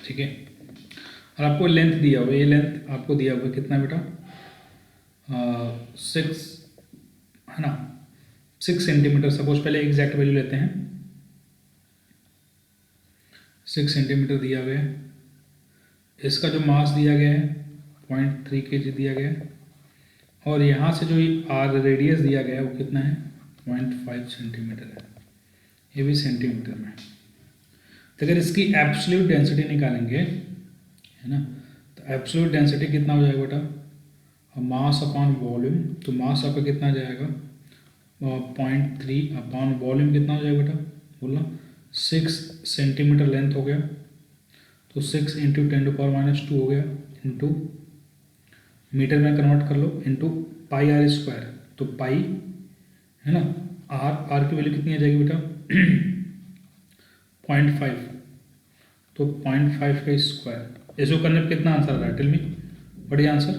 ठीक है. और आपको लेंथ दिया हुआ है. ये लेंथ आपको दिया हुआ है कितना बेटा. 6 है ना. 6 सेंटीमीटर. सपोज पहले एग्जैक्ट वैल्यू लेते हैं. 6 सेंटीमीटर दिया गया है. इसका जो मास दिया गया है 0.3 kg दिया गया है. और यहाँ से जो आर रेडियस दिया गया है वो कितना है 0.5 सेंटीमीटर है. ये भी सेंटीमीटर में. तो अगर इसकी एब्सोल्यूट डेंसिटी निकालेंगे है ना, तो एब्सोल्यूट डेंसिटी कितना हो जाएगा बेटा. मास अपॉन वॉल्यूम. तो मास आपका कितना आ जाएगा 0.3 अपॉन वॉल्यूम कितना हो जाएगा बेटा. बोलना 6 सेंटीमीटर लेंथ हो गया. तो 6 इंटू 10⁻² हो गया. इंटू मीटर में कन्वर्ट कर लो. Into pi R square. तो पाई है ना. आर की वैल्यू कितनी आ जाएगी बेटा 0.5. तो 0.5 का स्क्वायर. इसको करने पर कितना आंसर आ रहा है. Tell me what is answer.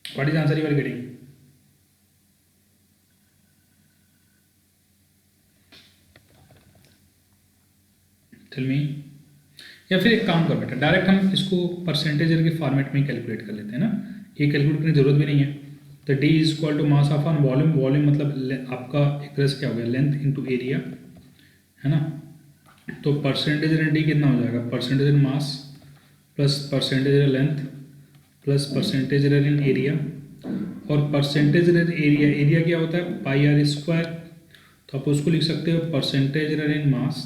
What is answer you are getting. Tell me. या फिर एक काम कर बेटा डायरेक्ट हम इसको परसेंटेज के फॉर्मेट में ही कैलकुलेट कर लेते हैं ना. ये कैलकुलेट करने की जरूरत भी नहीं है. तो D is equal to mass of on volume. Volume मतलब आपका एक तरह से क्या हो गया लेंथ इंटू एरिया है ना. तो परसेंटेज इन डी कितना हो जाएगा percentage in mass plus percentage in length plus percentage in area. और परसेंटेज इन एरिया. एरिया क्या होता है पाई आर स्क्वायर. तो आप उसको लिख सकते हो percentage in mass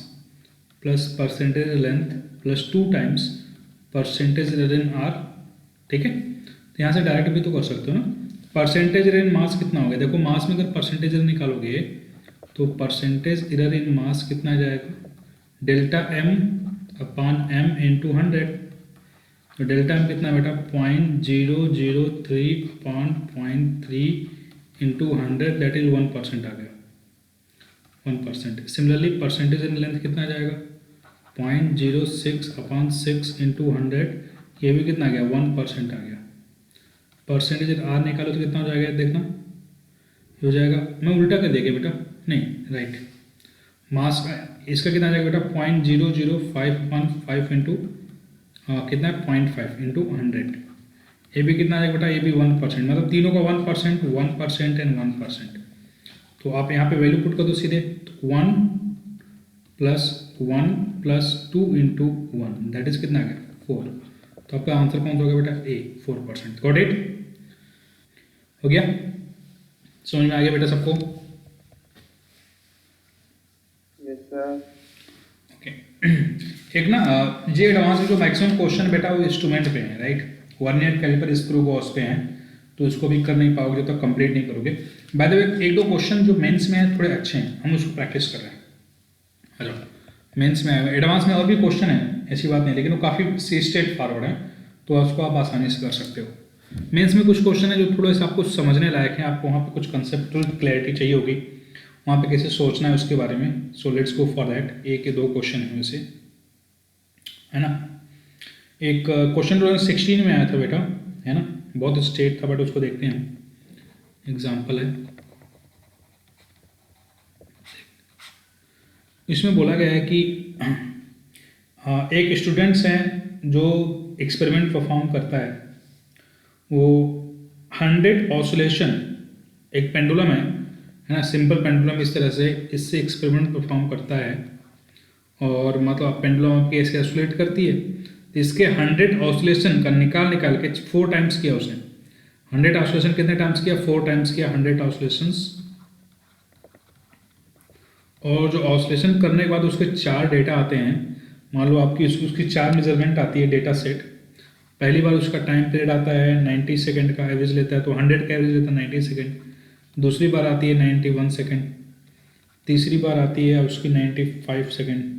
plus percentage length plus 2 times percentage in are. ठीक है. तो यहाँ से डायरेक्ट भी तो कर सकते हो ना. परसेंटेज इन मास कितना हो गया. देखो मास में अगर परसेंटेज निकालोगे तो परसेंटेज इरर इन मास कितना आ जाएगा delta M upon M into 100. तो डेल्टा एम कितना बेटा 0.003 अपॉन 0.3 इंटू 100 दैट इज 1% आ गया 1%. सिमिलरली परसेंटेज इन लेंथ कितना आ जाएगा 0.06 अपॉन 6 इंटू 100. ये भी कितना आ गया 1% आ गया. परसेंटेज आर निकालो तो कितना हो जाएगा देखना. हो जाएगा मैं उल्टा कर देगा बेटा. नहीं राइट. मास का इसका कितना आ जाएगा बेटा 0.005 अपॉन 5 इंटू कितना 0.5 इंटू 100. ये भी कितना आ जाएगा बेटा. ये भी 1%. मतलब तीनों का 1% 1% एंड 1%. तो आप यहाँ पे वैल्यू पुट कर दो सीधे. तो 1 plus 1 plus 2 into 1 that is कितना आ गया 4. तो आपका आंसर कौन सा होगा बेटा ए 4%. Got it. हो गया. समझ में आ गया बेटा सबको. Yes sir. ओके. एक ना ये एडवांस में जो मैक्सिमम क्वेश्चन बेटा वो इंस्ट्रूमेंट पे है राइट. वर्नियर कैलिपर स्क्रू बॉस पे हैं. तो इसको भी कर नहीं पाओगे जब तक कंप्लीट नहीं करोगे. बाय द वे एक दो क्वेश्चन जो मेंस में है थोड़े अच्छे हैं. हम उसको प्रैक्टिस कर रहे हैं. आ जाओ. मेंस में आएगा. एडवांस में और भी क्वेश्चन है ऐसी बात नहीं. लेकिन वो काफ़ी स्ट्रेट फॉरवर्ड है. तो उसको आप आसानी से कर सकते हो. मेंस में कुछ क्वेश्चन है जो थोड़े से आपको समझने लायक है. आपको वहाँ पे कुछ कंसेप्चुअल क्लैरिटी चाहिए होगी. वहाँ पे कैसे सोचना है उसके बारे में. सो लेट्स गो फॉर दैट. एक या दो क्वेश्चन है वैसे है ना. एक क्वेश्चन 2016 में आया था बेटा है ना. बहुत स्ट्रेट था बट उसको देखते हैं. एग्जाम्पल है. इसमें बोला गया है कि एक स्टूडेंट्स है जो एक्सपेरिमेंट परफॉर्म करता है. वो 100 ऑसिलेशन एक पेंडुलम है ना. सिंपल पेंडुलम इस तरह से इससे एक्सपेरिमेंट परफॉर्म करता है. और मतलब पेंडुलम आपकी ऐसे ऑसिलेट करती है. तो इसके 100 ऑसिलेशन का निकाल के 4 टाइम्स किया उसने. 100 ऑसिलेशन कितने टाइम्स किया 4 टाइम्स किया 100 ऑसिलेशंस. और जो ऑसिलेशन करने के बाद उसके 4 डेटा आते हैं. मान लो आपकी उसकी 4 मेजरमेंट आती है डेटा सेट. पहली बार उसका टाइम पीरियड आता है 90 सेकंड का एवरेज लेता है. तो 100 का एवरेज लेता है 90 सेकंड. दूसरी बार आती है 91 सेकंड. तीसरी बार आती है उसकी 95 सेकंड.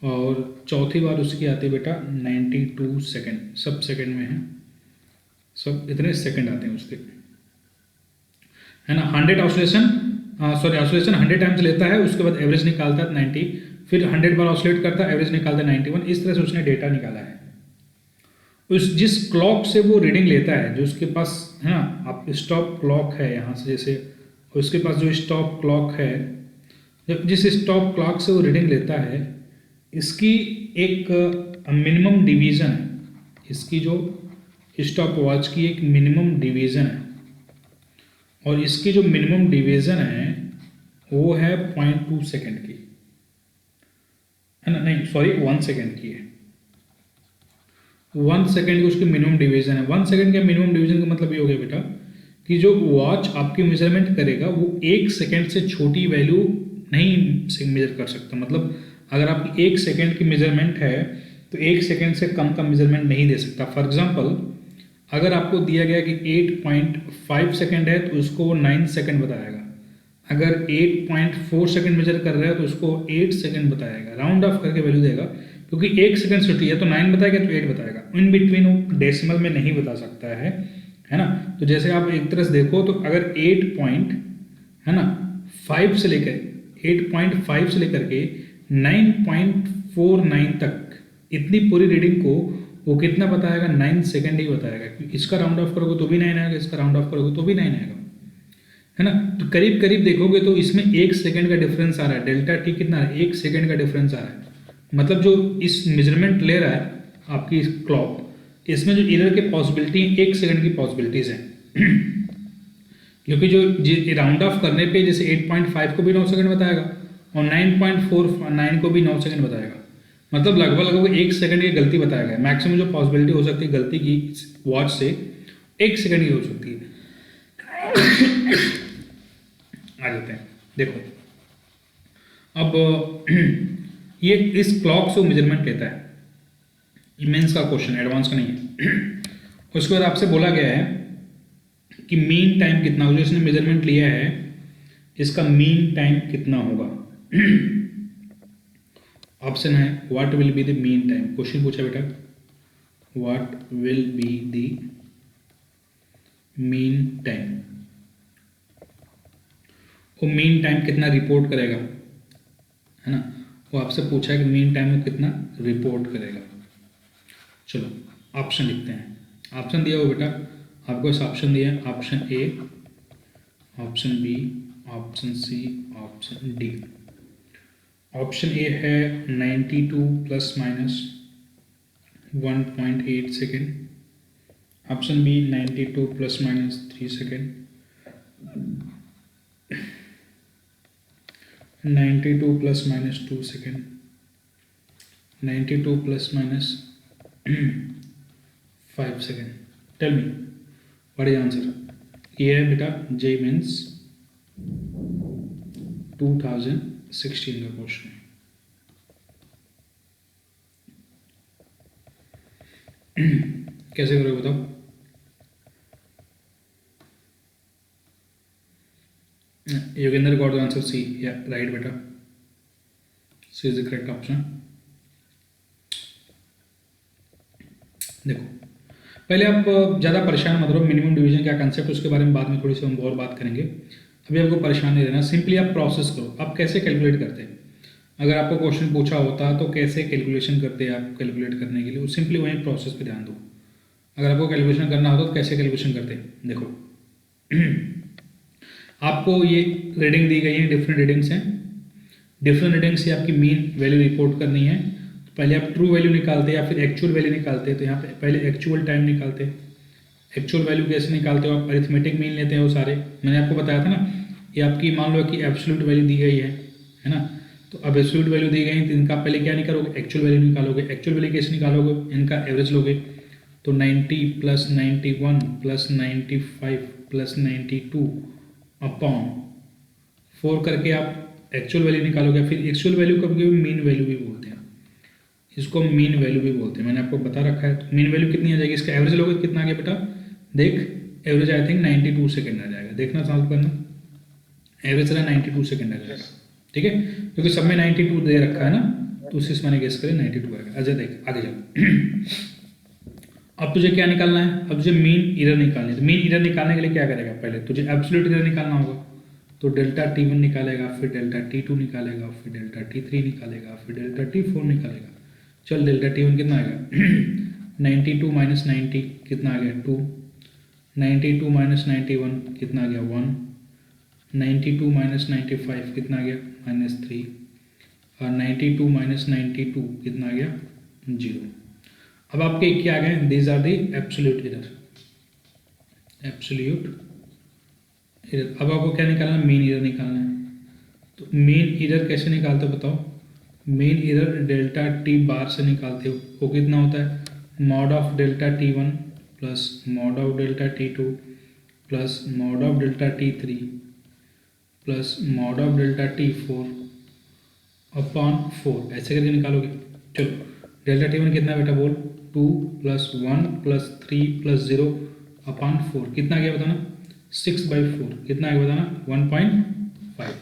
और चौथी बार उसकी आती है बेटा 92 सेकंड. सब सेकंड में है. सब इतने सेकंड आते हैं उसके, है ना। 100 ऑसिलेशन, सॉरी ऑसिलेशन 100 टाइम्स लेता है, उसके बाद एवरेज निकालता है 90, फिर 100 बार ऑसिलेट करता है, एवरेज निकालता है 91। इस तरह से उसने डेटा निकाला है। उस जिस क्लॉक से वो रीडिंग लेता है, जो उसके पास है ना, आप स्टॉप क्लॉक है यहाँ से, जैसे उसके पास जो स्टॉप क्लॉक है, जब जिस स्टॉप क्लॉक से वो रीडिंग लेता है, इसकी एक मिनिमम डिवीज़न है, इसकी जो स्टॉप वॉच की एक मिनिमम डिवीज़न है, और इसकी जो मिनिमम डिवीज़न है वो है 0.2 सेकेंड की, है ना, नहीं सॉरी 1 सेकेंड की है। 1 सेकेंड की उसकी मिनिमम डिवीज़न है। 1 सेकेंड के मिनिमम डिवीज़न का मतलब ये हो गया बेटा कि जो वॉच आपकी मेजरमेंट करेगा वो 1 सेकेंड से छोटी वैल्यू नहीं मेजर कर सकता। मतलब अगर आपकी 1 सेकेंड की मेजरमेंट है तो 1 सेकेंड से कम का मेजरमेंट नहीं दे सकता। फॉर एग्जांपल अगर आपको दिया गया कि 8.5 सेकेंड है तो उसको वो 9 सेकेंड बताएगा। अगर 8.4 सेकेंड मेजर कर रहा है तो उसको 8 सेकेंड बताएगा, राउंड ऑफ करके वैल्यू देगा, क्योंकि 1 सेकेंड छोटी है तो 9 बताएगा तो 8 बताएगा, इन बिटवीन वो डेसिमल में नहीं बता सकता है ना। तो जैसे आप एक तरह से देखो तो अगर 8.5 से लेकर 8.5 से लेकर के 9.49 तक इतनी पूरी रीडिंग को वो कितना बताएगा, 9 सेकेंड ही बताएगा। क्योंकि इसका राउंड ऑफ करोगे तो भी 9 आएगा, इसका राउंड ऑफ करोगे तो भी 9 आएगा, है ना। तो करीब करीब देखोगे तो इसमें 1 सेकेंड का डिफरेंस आ रहा है। डेल्टा टी कितना है, 1 सेकेंड का डिफरेंस आ रहा है। मतलब जो इस मेजरमेंट ले रहा है आपकी क्लॉक, इसमें जो एरर की पॉसिबिलिटी 1 सेकेंड की पॉसिबिलिटीज़ हैं। क्योंकि जो राउंड ऑफ करने पे जैसे 8.5 को भी 9 सेकेंड बताएगा और 9.49 को भी 9 सेकेंड बताएगा। मतलब लगभग 1 सेकेंड की गलती बताएगा। मैक्सिमम जो पॉसिबिलिटी हो सकती है गलती की वॉच से 1 सेकेंड की हो सकती है। आ जाते हैं, देखो अब ये इस क्लॉक से वो मेजरमेंट लेता है। मेंस का क्वेश्चन, एडवांस का नहीं है। उसके बाद आपसे बोला गया है कि मीन टाइम कितना होगा, जो इसने मेजरमेंट लिया है इसका मीन टाइम कितना होगा। ऑप्शन है what will be the mean time. Question पूछा बेटा what will be the mean time, वो मीन टाइम कितना रिपोर्ट करेगा, है ना। वो आपसे पूछा है कि मीन टाइम वो कितना रिपोर्ट करेगा। चलो ऑप्शन लिखते हैं। ऑप्शन दिया हो बेटा आपको, इस ऑप्शन दिया है option A, option B, option C, option D. Option A है 92 plus minus 1.8 second, option B 92 plus minus 3 second, 92 plus minus 2 second, 92 plus minus 5 second. Tell me what is answer. ये है बेटा जे मीन्स 2016 का क्वेश्चन। कैसे करोगे बताओ। Yogendra got the answer C, या राइट बेटा, C is the correct option. देखो पहले आप ज़्यादा परेशान मत रहो, मिनिमम डिवीजन क्या कंसेप्ट उसके बारे में बाद में थोड़ी सी हम और बात करेंगे, अभी आपको परेशान नहीं रहना। सिंपली आप प्रोसेस करो। आप कैसे कैलकुलेट करते हैं, अगर आपको क्वेश्चन पूछा होता तो कैसे कैलकुलेशन करते हैं आप कैलकुलेट करने के लिए, वो सिंपली वहीं प्रोसेस पे ध्यान दो। अगर आपको कैलकुलेशन करना होता तो कैसे कैलकुलेशन करते हैं। देखो आपको ये रीडिंग दी गई है, डिफरेंट रीडिंग्स हैं, डिफरेंट रीडिंग से आपकी मीन वैल्यू रिपोर्ट करनी है। तो पहले आप ट्रू वैल्यू निकालते हैं या फिर एक्चुअल वैल्यू निकालते हैं। तो यहाँ पे पहले एक्चुअल टाइम निकालते हैं। एक्चुअल वैल्यू कैसे निकालते हो आप, अरिथमेटिक मीन लेते हैं वो सारे, मैंने आपको बताया था ना। ये आपकी मान लो कि एब्सोल्यूट वैल्यू दी गई है ना। तो अब एब्सोल्यूट वैल्यू दी गई तो इनका पहले क्या निकालोगे, एक्चुअल वैल्यू निकालोगे। एक्चुअल वैल्यू कैसे निकालोगे, इनका एवरेज लोगे। तो 90 प्लस 91 प्लस 95 प्लस 92 अपॉन 4 करके आप एक्चुअल वैल्यू निकालोगे। फिर एक्चुअल वैल्यू को मीन वैल्यू भी बोलते हैं, इसको मीन वैल्यू भी बोलते हैं, मैंने आपको बता रखा है। तो मीन वैल्यू कितनी आ जाएगी, इसका एवरेज लोगे कितना आ गया बेटा, देख एवरेज आई थिंक 92 सेकेंड आ जाएगा। देखना सॉल्व करना, एवरेज रहा 92 सेकेंड आ जाएगा, ठीक है। क्योंकि सब में 92 दे रखा है ना, तो उसी से मैंने गेस करें 92 आएगा। अच्छा देख आगे जाओ। अब तुझे क्या निकालना है, अब तुझे मीन एरर निकालनी है। तो मीन एरर निकालने के लिए क्या करेगा, पहले तुझे एब्सोल्यूट एरर निकालना होगा। तो डेल्टा T1 निकालेगा, फिर डेल्टा T2 निकालेगा, फिर डेल्टा T3 निकालेगा, फिर डेल्टा T4 निकालेगा। चल डेल्टा T1 कितना आ गया 92 माइनस 90 कितना आ गया 2, 92 माइनस 91 कितना आ गया 1, 92 माइनस 95 कितना आ गया -3, और 92 माइनस 92 कितना आ गया 0। अब आपके क्या आ गए, these are the absolute error, absolute error. अब आपको क्या निकालना है, मीन एरर निकालना है। तो मीन एरर कैसे निकालते हो बताओ, मीन एरर डेल्टा T बार से निकालते हो। वो कितना होता है mod of delta T1 plus mod of delta T2 plus mod of delta T3 plus mod of delta T4 upon 4, ऐसे करके निकालोगे। चलो डेल्टा T1 कितना है बेटा बोल, 2 प्लस 1 प्लस 3 प्लस 0 अपॉन 4 कितना आ गया बताना, 6/4 कितना आ गया बताना 1.5,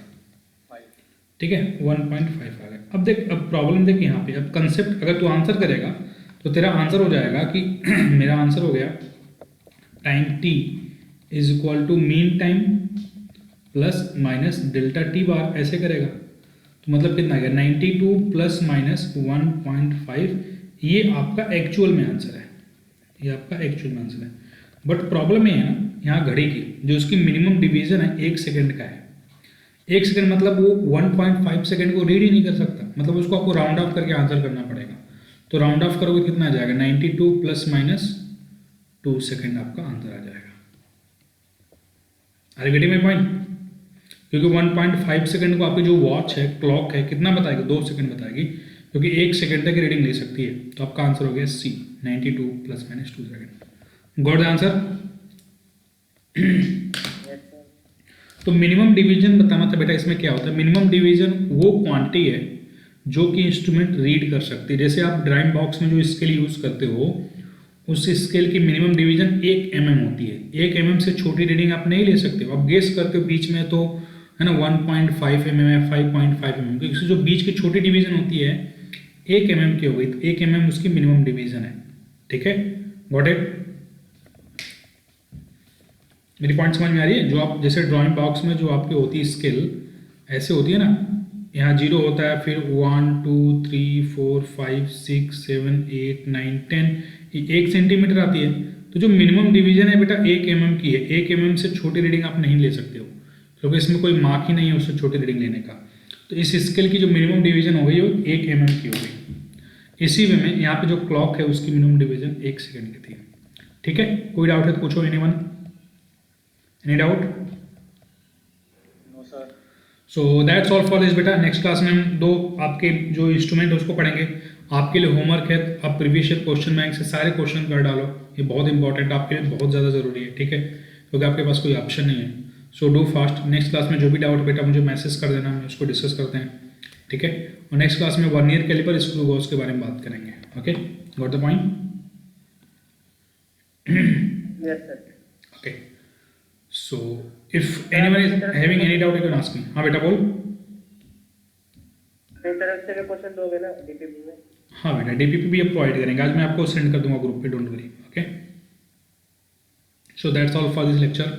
ठीक है 1.5 आ गया। अब देख, अब प्रॉब्लम देख यहाँ पे, अब कंसेप्ट अगर तू आंसर करेगा तो तेरा आंसर हो जाएगा कि मेरा आंसर हो गया time t is equal to mean time plus minus delta T bar, ऐसे करेगा तो मतलब कितना आ गया 92 प्लस माइनस 1.5। ये आपका एक्चुअल में आंसर है, ये आपका एक्चुअल में आंसर है। बट प्रॉब्लम ये है ना यहाँ घड़ी की, जो उसकी मिनिमम डिवीजन है 1 सेकेंड का है। 1 सेकेंड मतलब वो 1.5 सेकेंड को रीड ही नहीं कर सकता, मतलब उसको आपको राउंड ऑफ करके आंसर करना पड़ेगा। तो राउंड ऑफ करोगे कितना आ जाएगा 92 प्लस माइनस 2 सेकेंड आपका आंसर आ जाएगा। Are you getting my point? क्योंकि 1.5 सेकेंड को आपकी जो वॉच है, क्लॉक है, कितना बताएगी 2 सेकेंड बताएगी, क्योंकि 1 सेकेंड तक रीडिंग ले सकती है। तो आपका आंसर हो गया C 92 plus minus 2 second. Got the answer? तो मिनिमम डिवीजन बताना था बेटा, इसमें क्या होता है, मिनिमम डिवीजन वो क्वांटिटी है जो कि इंस्ट्रूमेंट रीड कर सकती है। जैसे आप ड्राइंग बॉक्स में जो स्केल यूज़ करते हो, उस स्केल की मिनिमम डिवीजन 1 mm होती है। 1 mm से छोटी रीडिंग आप नहीं ले सकते हो। आप गेस करते हो बीच में तो है ना 1.5 mm है, 5.5 mm, क्योंकि जो बीच की छोटी डिवीजन होती है 1 mm की हो गई, तो 1 mm उसकी मिनिमम डिवीजन है। ठीक है, गॉट इट? मेरी पॉइंट समझ में आ रही है? जो आप जैसे ड्राइंग बॉक्स में जो आपकी होती है स्केल ऐसे होती है ना, यहाँ 0 होता है, फिर 1 2 3 4 5 6 7 8 9 10, ये 1 सेंटीमीटर आती है। तो जो मिनिमम डिवीजन है बेटा 1 mm की है। 1 mm से छोटी रीडिंग आप नहीं ले सकते हो, क्योंकि इसमें कोई मार्क ही नहीं है उससे छोटी रीडिंग लेने का। तो इस स्केल की जो मिनिमम डिवीजन हो गई वो 1 mm की हो गई। इसी वे में यहाँ पे जो क्लॉक है उसकी मिनिमम डिवीजन 1 सेकेंड की थी। ठीक है, कोई डाउट है तो पूछो, anyone? Any doubt? No sir. So that's all for this बेटा। नेक्स्ट क्लास में हम 2 आपके जो इंस्ट्रूमेंट है उसको पढ़ेंगे। आपके लिए होमवर्क है, आप प्रीवियस ईयर क्वेश्चन बैंक से सारे क्वेश्चन कर डालो। ये बहुत इंपॉर्टेंट आपके लिए, बहुत ज़्यादा ज़रूरी है। ठीक है, क्योंकि आपके पास कोई ऑप्शन नहीं है। So do fast. Next class में जो भी डाउट बेटा मुझे मैसेज कर देना, हम उसको डिस्कस करते हैं। ठीक है, और नेक्स्ट क्लास में वर्नियर कैलिपर, स्क्रू गॉज के बारे में बात करेंगे। Okay, got the point? Yes, sir. Okay, so if anyone is having any doubt you can ask me। हाँ बेटा बोल। मेरी तरफ से भी क्वेश्चन दोगे ना डीपीपी में? हाँ बेटा, डीपीपी भी प्रोवाइड करेंगे, आज मैं आपको सेंड कर दूंगा ग्रुप पे, don't worry. Okay, so that's all for this lecture.